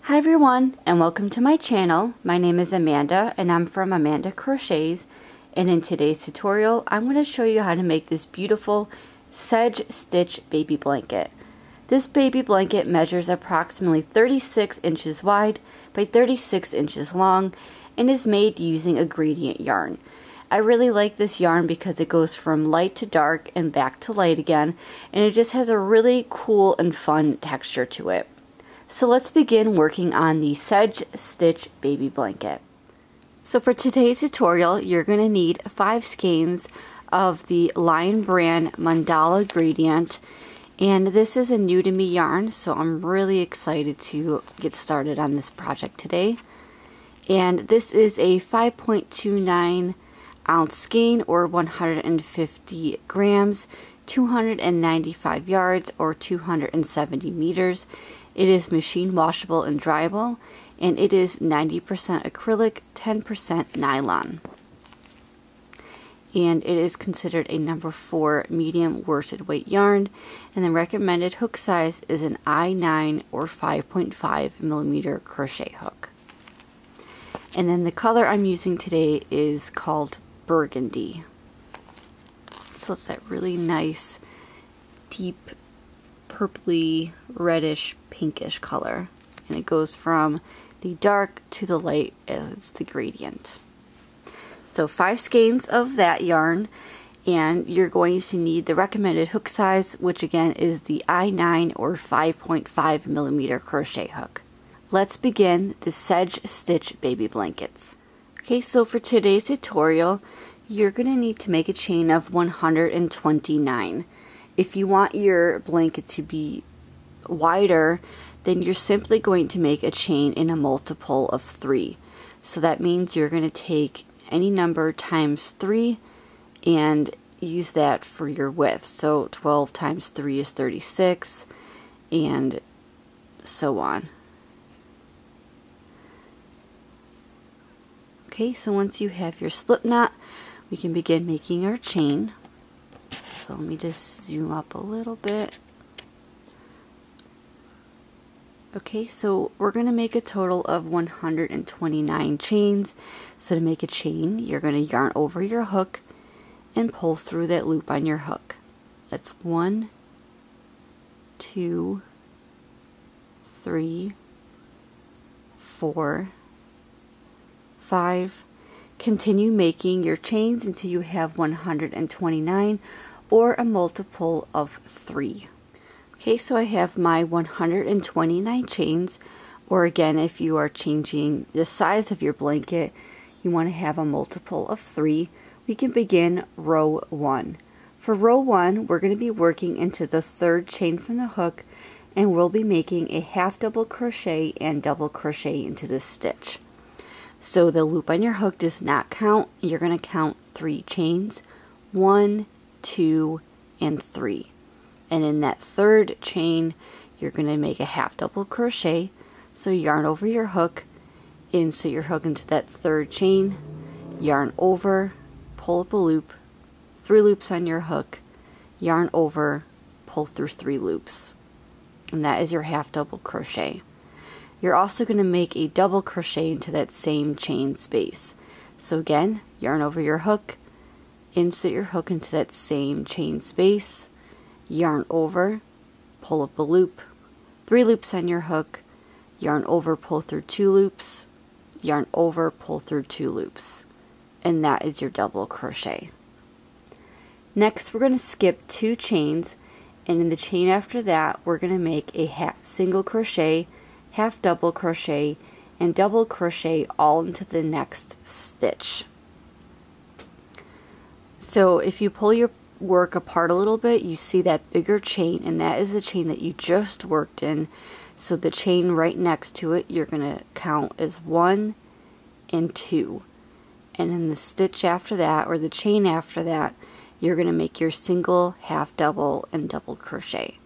Hi everyone, and welcome to my channel. My name is Amanda and I'm from Amanda Crochets, and in today's tutorial I'm going to show you how to make this beautiful Sedge Stitch Baby Blanket. This baby blanket measures approximately 36 inches wide by 36 inches long and is made using a gradient yarn. I really like this yarn because it goes from light to dark and back to light again, and it just has a really cool and fun texture to it. So let's begin working on the Sedge Stitch Baby Blanket. So for today's tutorial, you're going to need 5 skeins of the Lion brand Mandala gradient, and this is a new to me yarn, so I'm really excited to get started on this project today. And this is a 5.29 ounce skein, or 150 grams, 295 yards, or 270 meters. It is machine washable and dryable, and it is 90% acrylic, 10% nylon. And it is considered a number 4 medium worsted weight yarn, and the recommended hook size is an I9 or 5.5 millimeter crochet hook. And then the color I'm using today is called Burgundy. So it's that really nice, deep, purpley, reddish, pinkish color, and it goes from the dark to the light as the gradient. So 5 skeins of that yarn, and you're going to need the recommended hook size, which again is the I9 or 5.5 millimeter crochet hook. Let's begin the Sedge Stitch Baby Blankets. Okay, so for today's tutorial, you're going to need to make a chain of 129. If you want your blanket to be wider, then you're simply going to make a chain in a multiple of 3. So that means you're going to take any number times 3 and use that for your width. So 12 times 3 is 36, and so on. Okay, so once you have your slip knot, we can begin making our chain. So let me just zoom up a little bit. Okay, so we're going to make a total of 129 chains. So to make a chain, you're going to yarn over your hook and pull through that loop on your hook. That's 1, 2, 3, 4, 5. Continue making your chains until you have 129 or a multiple of 3. Okay, so I have my 129 chains, or again, if you are changing the size of your blanket, you want to have a multiple of 3. We can begin row 1. For row 1, we're going to be working into the 3rd chain from the hook, and we'll be making a half double crochet and double crochet into this stitch. So the loop on your hook does not count. You're going to count 3 chains, 1, 2, and 3. And in that 3rd chain, you're going to make a half double crochet. So yarn over your hook, insert your hook into that 3rd chain, yarn over, pull up a loop, 3 loops on your hook, yarn over, pull through 3 loops. And that is your half double crochet. You're also going to make a double crochet into that same chain space. So again, yarn over your hook, insert your hook into that same chain space, yarn over, pull up a loop, 3 loops on your hook, yarn over, pull through 2 loops, yarn over, pull through 2 loops, and that is your double crochet. Next, we're going to skip 2 chains, and in the chain after that, we're going to make a single crochet, half double crochet, and double crochet all into the next stitch. So if you pull your work apart a little bit, you see that bigger chain, and that is the chain that you just worked in. So the chain right next to it, you're going to count as 1 and 2. And in the stitch after that, or the chain after that, you're going to make your single, half double, and double crochet.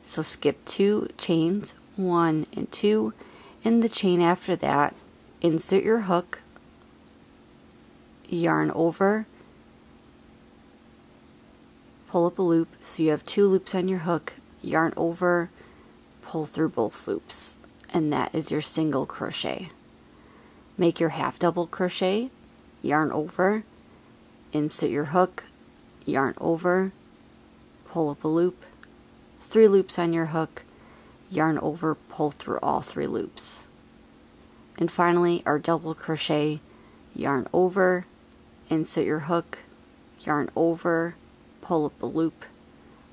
So skip 2 chains, 1 and 2. In the chain after that, insert your hook, yarn over, pull up a loop, so you have 2 loops on your hook, yarn over, pull through both loops, and that is your single crochet. Make your half double crochet, yarn over, insert your hook, yarn over, pull up a loop, 3 loops on your hook, yarn over, pull through all 3 loops. And finally, our double crochet, yarn over, insert your hook, yarn over, pull up a loop,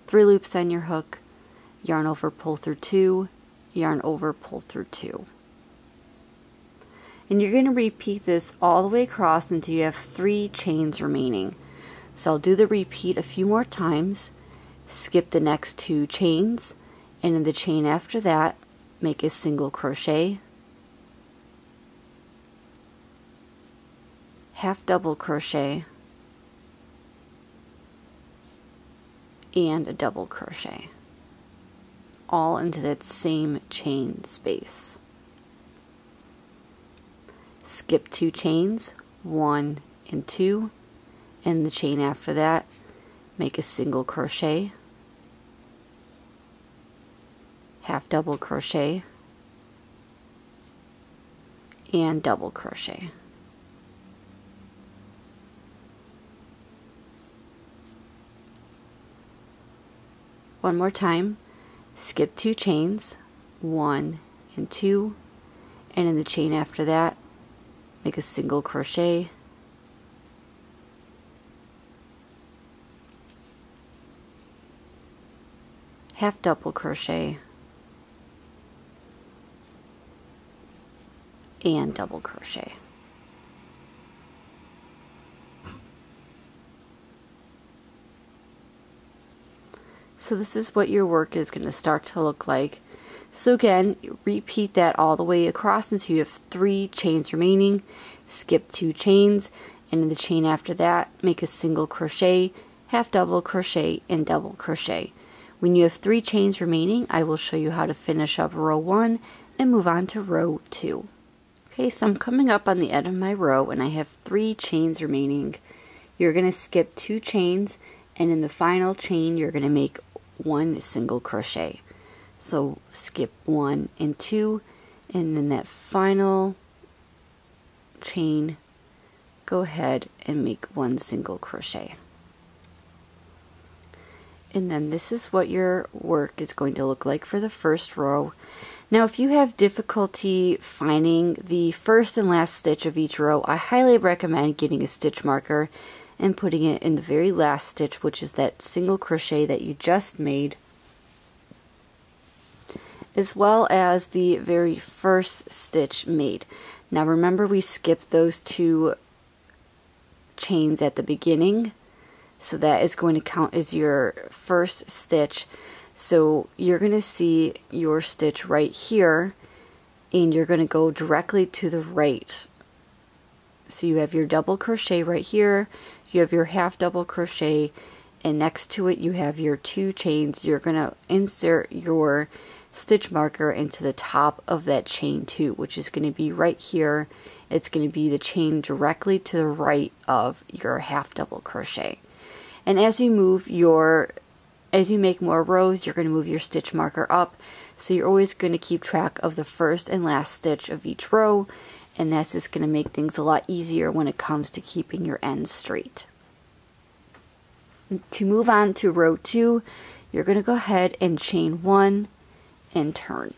3 loops on your hook, yarn over, pull through 2, yarn over, pull through 2. And you're going to repeat this all the way across until you have 3 chains remaining. So I'll do the repeat a few more times, skip the next 2 chains, and in the chain after that, make a single crochet, half double crochet, and a double crochet, all into that same chain space. Skip 2 chains, 1 and 2, and the chain after that, make a single crochet, half double crochet, and double crochet. One more time, skip 2 chains, 1 and 2, and in the chain after that, make a single crochet, half double crochet, and double crochet. So this is what your work is going to start to look like. So again, repeat that all the way across until you have 3 chains remaining. Skip 2 chains, and in the chain after that, make a single crochet, half double crochet, and double crochet. When you have 3 chains remaining, I will show you how to finish up row 1 and move on to row 2. Okay, so I'm coming up on the end of my row and I have 3 chains remaining. You're going to skip 2 chains, and in the final chain you're going to make 1 single crochet. So skip 1 and 2, and in that final chain go ahead and make 1 single crochet. And then this is what your work is going to look like for the first row. Now if you have difficulty finding the first and last stitch of each row, I highly recommend getting a stitch marker and putting it in the very last stitch, which is that single crochet that you just made, as well as the very first stitch made. Now remember, we skipped those 2 chains at the beginning, so that is going to count as your first stitch. So you're going to see your stitch right here, and you're going to go directly to the right. So you have your double crochet right here, you have your half double crochet, and next to it you have your 2 chains. You're going to insert your stitch marker into the top of that chain 2, which is going to be right here. It's going to be the chain directly to the right of your half double crochet. And as you make more rows, you're going to move your stitch marker up, so you're always going to keep track of the first and last stitch of each row, and that's just going to make things a lot easier when it comes to keeping your ends straight. To move on to row 2, you're going to go ahead and chain 1 and turn.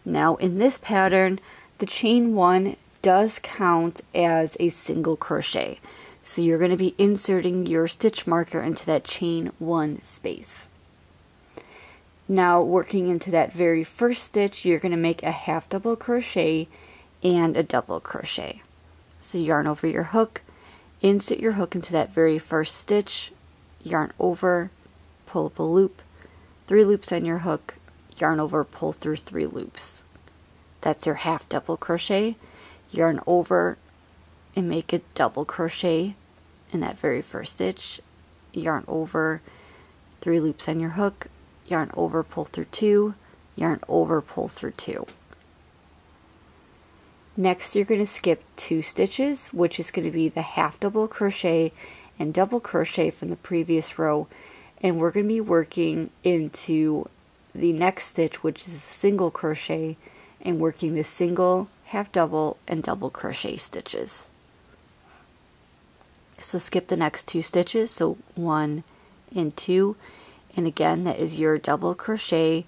Now in this pattern, the chain 1 does count as a single crochet. So you're going to be inserting your stitch marker into that chain 1 space. Now working into that very first stitch, you're going to make a half double crochet and a double crochet. So yarn over your hook, insert your hook into that very first stitch, yarn over, pull up a loop, 3 loops on your hook, yarn over, pull through 3 loops. That's your half double crochet, yarn over, and make a double crochet in that very first stitch, yarn over, 3 loops on your hook, yarn over, pull through 2, yarn over, pull through 2. Next you're going to skip 2 stitches, which is going to be the half double crochet and double crochet from the previous row, and we're going to be working into the next stitch, which is a single crochet, and working the single, half double, and double crochet stitches. So skip the next 2 stitches, so 1 and 2, and again that is your double crochet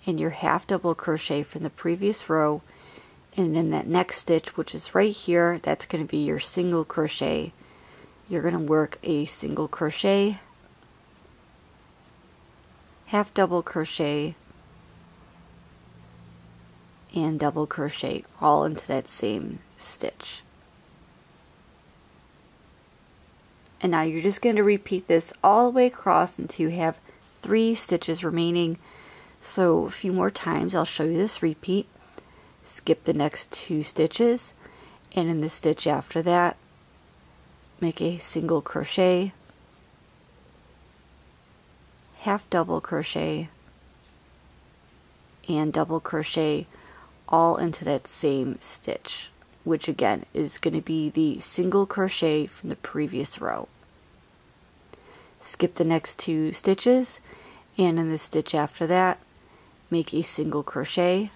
and your half double crochet from the previous row, and then that next stitch, which is right here, that's going to be your single crochet. You're going to work a single crochet, half double crochet, and double crochet all into that same stitch. And now you're just going to repeat this all the way across until you have 3 stitches remaining. So a few more times I'll show you this repeat. Skip the next 2 stitches, and in the stitch after that make a single crochet, half double crochet, and double crochet all into that same stitch, which again is going to be the single crochet from the previous row. Skip the next 2 stitches, and in the stitch after that make a single crochet,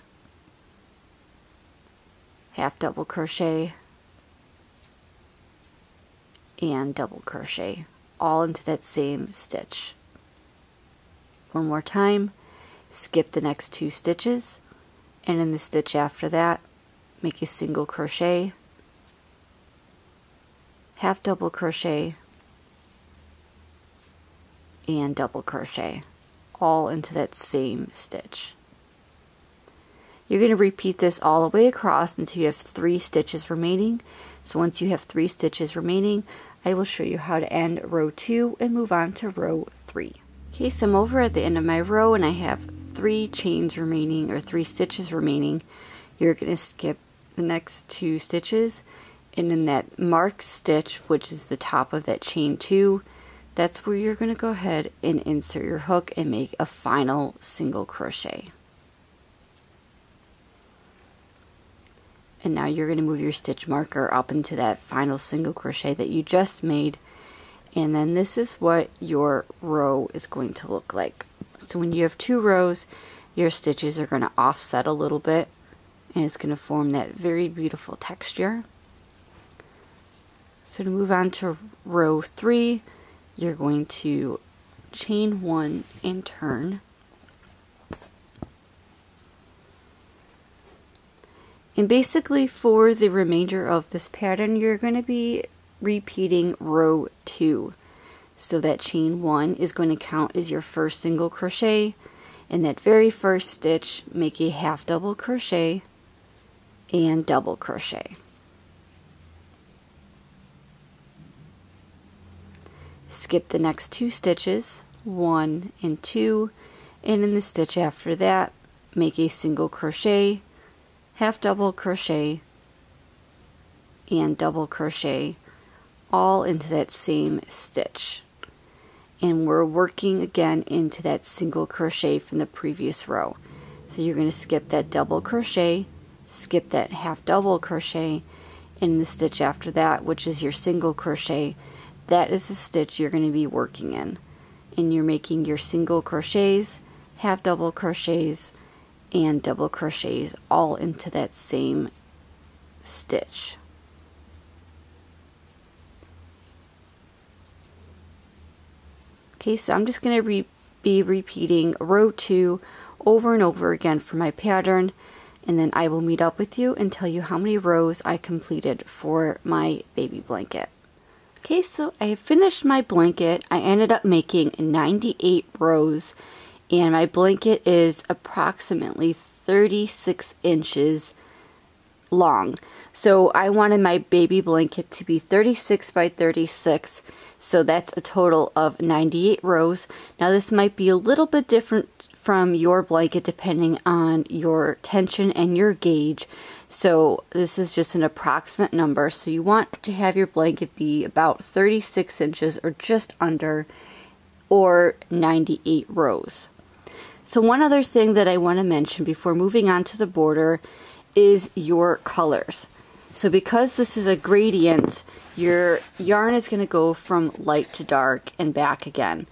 half double crochet, and double crochet all into that same stitch. One more time, skip the next 2 stitches, and in the stitch after that make a single crochet, half double crochet, and double crochet all into that same stitch. You're going to repeat this all the way across until you have 3 stitches remaining. So once you have 3 stitches remaining, I will show you how to end row 2 and move on to row 3. Okay, so I'm over at the end of my row and I have 3 chains remaining, or 3 stitches remaining. You're going to skip the next 2 stitches, and in that marked stitch, which is the top of that chain 2, that's where you're going to go ahead and insert your hook and make a final single crochet. And now you're going to move your stitch marker up into that final single crochet that you just made, and then this is what your row is going to look like. So when you have 2 rows, your stitches are going to offset a little bit, and it's going to form that very beautiful texture. So to move on to row 3, you're going to chain 1 and turn. And basically for the remainder of this pattern, you're going to be repeating row 2. So that chain 1 is going to count as your first single crochet. In that very first stitch, make a half double crochet and double crochet. Skip the next 2 stitches, 1 and 2, and in the stitch after that, make a single crochet, half double crochet, and double crochet all into that same stitch. And we're working again into that single crochet from the previous row. So you're going to skip that double crochet, skip that half double crochet, and in the stitch after that, which is your single crochet, that is the stitch you're going to be working in. And you're making your single crochets, half double crochets, and double crochets all into that same stitch. Okay, so I'm just going to be repeating row 2 over and over again for my pattern, and then I will meet up with you and tell you how many rows I completed for my baby blanket. Okay, so I have finished my blanket. I ended up making 98 rows, and my blanket is approximately 36 inches long. So I wanted my baby blanket to be 36 by 36, so that's a total of 98 rows. Now this might be a little bit different from your blanket depending on your tension and your gauge. So this is just an approximate number. So you want to have your blanket be about 36 inches or just under, or 98 rows. So one other thing that I want to mention before moving on to the border is your colors. So because this is a gradient, your yarn is going to go from light to dark and back again.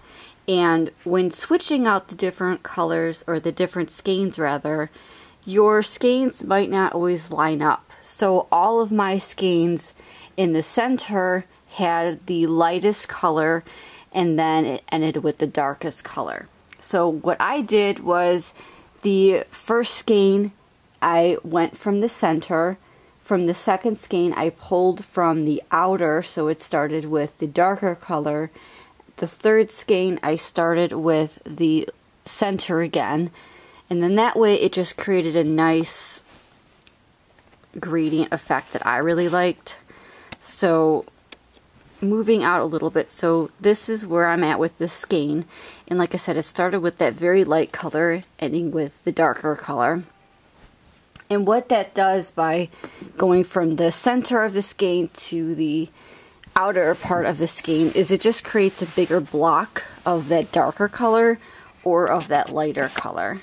And when switching out the different colors, or the different skeins rather, your skeins might not always line up. So all of my skeins in the center had the lightest color, and then it ended with the darkest color. So what I did was, the first skein I went from the center. From the second skein I pulled from the outer, so it started with the darker color. The third skein I started with the center again, and then that way it just created a nice gradient effect that I really liked. So moving out a little bit, so this is where I'm at with this skein, and like I said, it started with that very light color ending with the darker color. And what that does by going from the center of the skein to the outer part of the skein is it just creates a bigger block of that darker color or of that lighter color.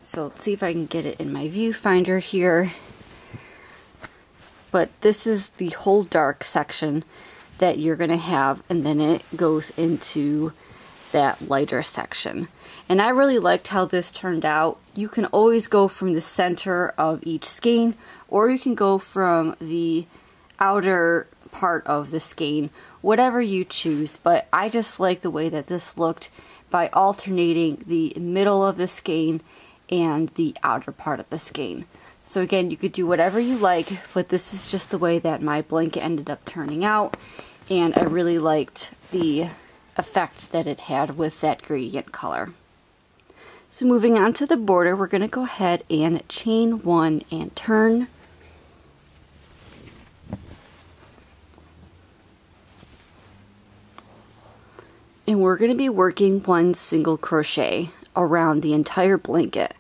So let's see if I can get it in my viewfinder here. But this is the whole dark section that you're going to have, and then it goes into that lighter section. And I really liked how this turned out. You can always go from the center of each skein, or you can go from the outer part of the skein, whatever you choose. But I just like the way that this looked by alternating the middle of the skein and the outer part of the skein. So again, you could do whatever you like, but this is just the way that my blanket ended up turning out, and I really liked the effect that it had with that gradient color. So moving on to the border, we're going to go ahead and chain one and turn. And we're going to be working one single crochet around the entire blanket.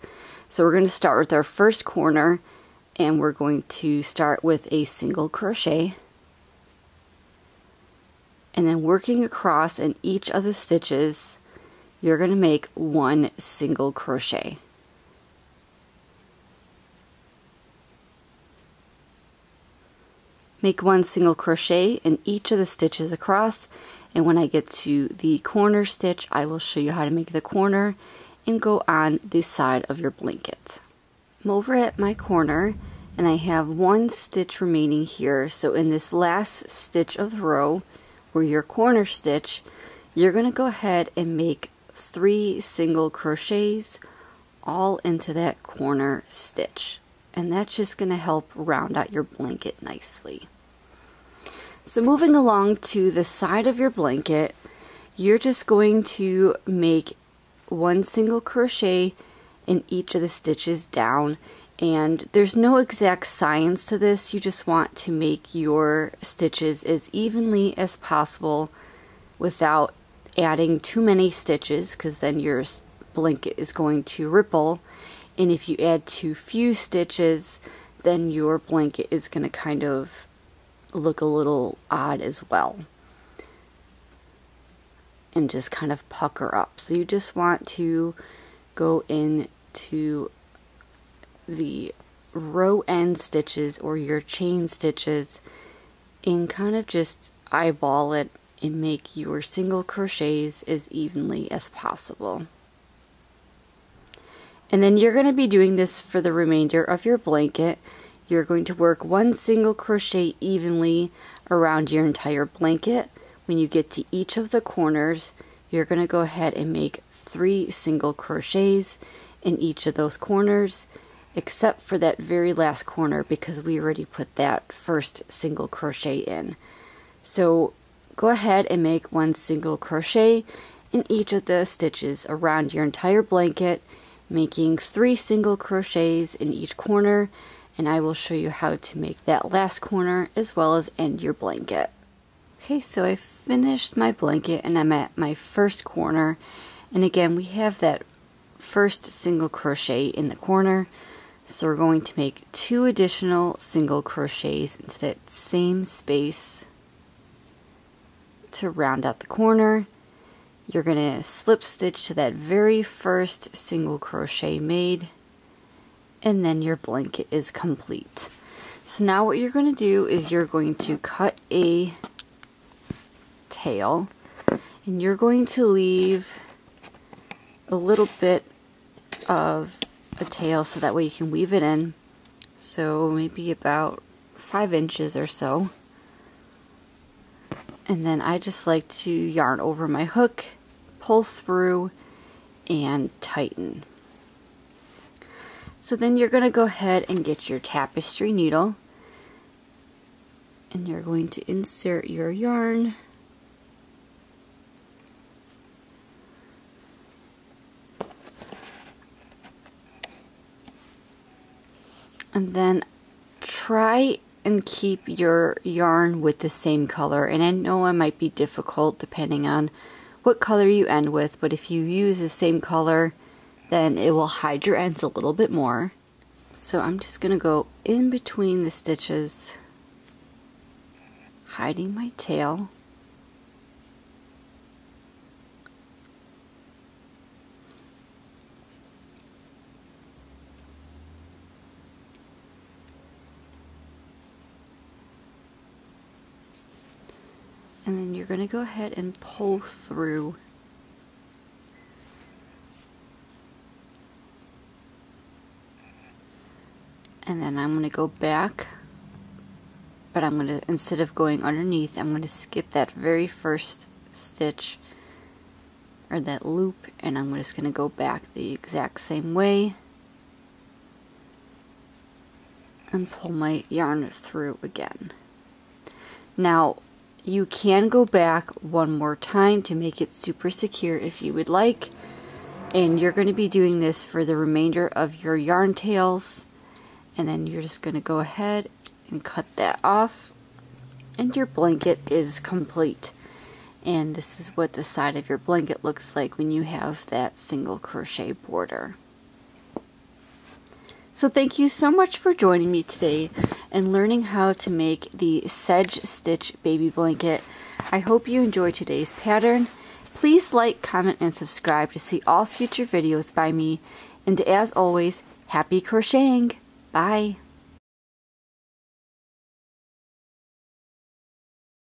So we're going to start with our first corner, and we're going to start with a single crochet, and then working across in each of the stitches, you're going to make one single crochet. Make one single crochet in each of the stitches across, and when I get to the corner stitch, I will show you how to make the corner and go on the side of your blanket. I'm over at my corner, and I have one stitch remaining here. So in this last stitch of the row, where your corner stitch, you're going to go ahead and make 3 single crochets all into that corner stitch, and that's just going to help round out your blanket nicely. So moving along to the side of your blanket, you're just going to make one single crochet in each of the stitches down, and there's no exact science to this. You just want to make your stitches as evenly as possible without adding too many stitches, because then your blanket is going to ripple, and if you add too few stitches, then your blanket is going to kind of look a little odd as well and just kind of pucker up. So you just want to go into the row end stitches or your chain stitches and kind of just eyeball it and make your single crochets as evenly as possible. And then you're going to be doing this for the remainder of your blanket. You're going to work one single crochet evenly around your entire blanket. When you get to each of the corners, you're going to go ahead and make 3 single crochets in each of those corners, except for that very last corner because we already put that first single crochet in. So go ahead and make 1 single crochet in each of the stitches around your entire blanket, making 3 single crochets in each corner, and I will show you how to make that last corner as well as end your blanket. Okay, so I finished my blanket and I'm at my first corner, and again we have that first single crochet in the corner, so we're going to make 2 additional single crochets into that same space to round out the corner. You're going to slip stitch to that very first single crochet made, and then your blanket is complete. So now what you're going to do is you're going to cut a tail, And you're going to leave a little bit of a tail so that way you can weave it in. So maybe about 5 inches or so. And then I just like to yarn over my hook, pull through, and tighten. So then you're going to go ahead and get your tapestry needle, and you're going to insert your yarn and then try and keep your yarn with the same color. And I know it might be difficult depending on what color you end with, but if you use the same color, then it will hide your ends a little bit more. So I'm just going to go in between the stitches, hiding my tail. And then you're going to go ahead and pull through. And then I'm going to go back, but I'm going to, instead of going underneath, I'm going to skip that very first stitch, or that loop, and I'm just going to go back the exact same way and pull my yarn through again. Now, you can go back one more time to make it super secure if you would like, and you're going to be doing this for the remainder of your yarn tails. And then you're just going to go ahead and cut that off, and your blanket is complete. And this is what the side of your blanket looks like when you have that single crochet border. So thank you so much for joining me today and learning how to make the Sedge Stitch Baby Blanket. I hope you enjoyed today's pattern. Please like, comment, and subscribe to see all future videos by me. And as always, happy crocheting! Bye!